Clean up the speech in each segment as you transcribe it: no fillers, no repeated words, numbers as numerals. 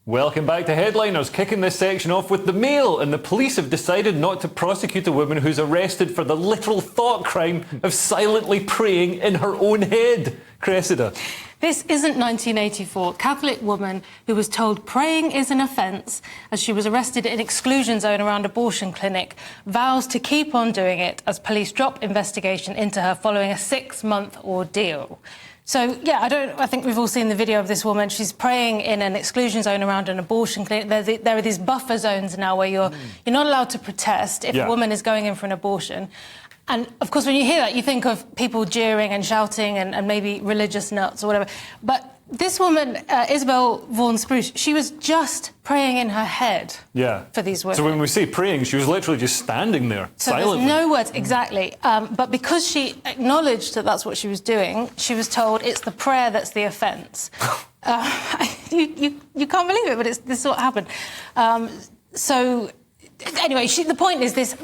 Welcome back to Headliners, kicking this section off with the Mail, and the police have decided not to prosecute a woman who's arrested for the literal thought crime of silently praying in her own head. Cressida. This isn't 1984. Catholic woman who was told praying is an offence as she was arrested in exclusion zone around abortion clinic vows to keep on doing it as police drop investigation into her following a 6-month ordeal. So, yeah, I think we've all seen the video of this woman. She's praying in an exclusion zone around an abortion clinic. There are these buffer zones now where you're not allowed to protest if a woman is going in for an abortion. And, of course, when you hear that, you think of people jeering and shouting and maybe religious nuts or whatever. But this woman, Isabel Vaughan-Spruce, she was just praying in her head for these women. So when we say praying, she was literally just standing there, silently. There's no words, exactly. But because she acknowledged that that's what she was doing, she was told it's the prayer that's the offence. You can't believe it, but this is what happened. So, anyway, the point is this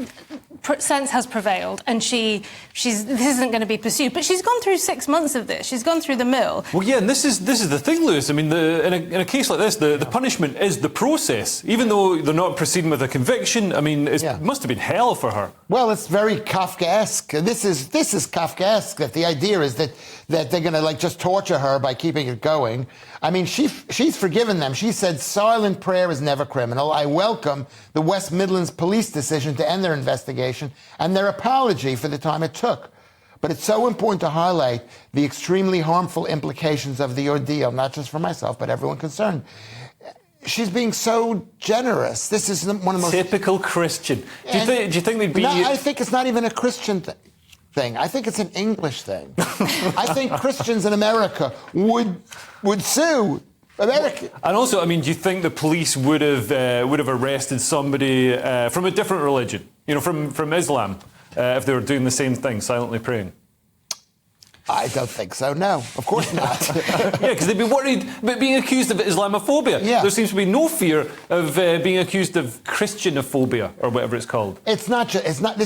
sense has prevailed, and this isn't going to be pursued. But she's gone through 6 months of this. She's gone through the mill. Well, yeah, and this is the thing, Lewis. I mean, in a case like this, the punishment is the process. Even though they're not proceeding with a conviction, I mean, it must have been hell for her. Well, it's very Kafkaesque. This is Kafkaesque. That the idea is that they're going to just torture her by keeping it going. I mean, she's forgiven them. She said silent prayer is never criminal. I welcome the West Midlands police decision to end their investigation and their apology for the time it took. But it's so important to highlight the extremely harmful implications of the ordeal, not just for myself, but everyone concerned. She's being so generous. This is one of the most... Typical Christian. Do you think they'd be... No, I think it's not even a Christian thing. I think it's an English thing. I think Christians in America would sue America. And also, I mean, do you think the police would have arrested somebody from a different religion, from Islam, if they were doing the same thing, silently praying? I don't think so, no. Of course not. Yeah, because they'd be worried about being accused of Islamophobia. Yeah. There seems to be no fear of being accused of Christianophobia, or whatever it's called. This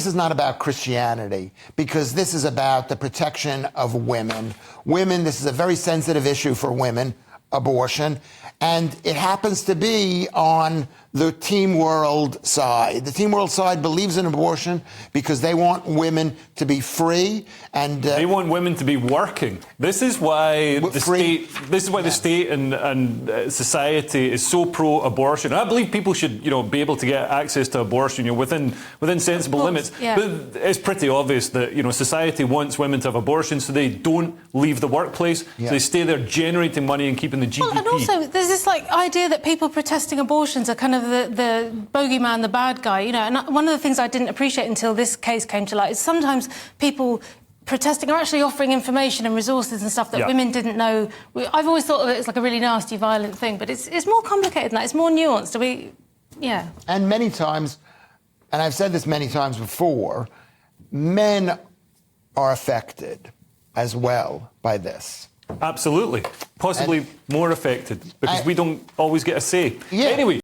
is not about Christianity, because this is about the protection of women. This is a very sensitive issue for women, abortion, and it happens to be on the Team World side. The Team World side believes in abortion because they want women to be free, and they want women to be working. This is why the state and society is so pro-abortion. I believe people should, be able to get access to abortion, within sensible limits. Yeah. But it's pretty obvious that society wants women to have abortion, so they don't leave the workplace. So they stay there generating money and keeping the GDP. Well, and also there's this idea that people protesting abortions are kind of the bogeyman, the bad guy, And one of the things I didn't appreciate until this case came to light is sometimes people protesting are actually offering information and resources and stuff that women didn't know. I've always thought of it as like a really nasty, violent thing, but it's more complicated than that. It's more nuanced. And many times, and I've said this many times before, men are affected as well by this. Absolutely. Possibly more affected, because we don't always get a say. Yeah. Anyway,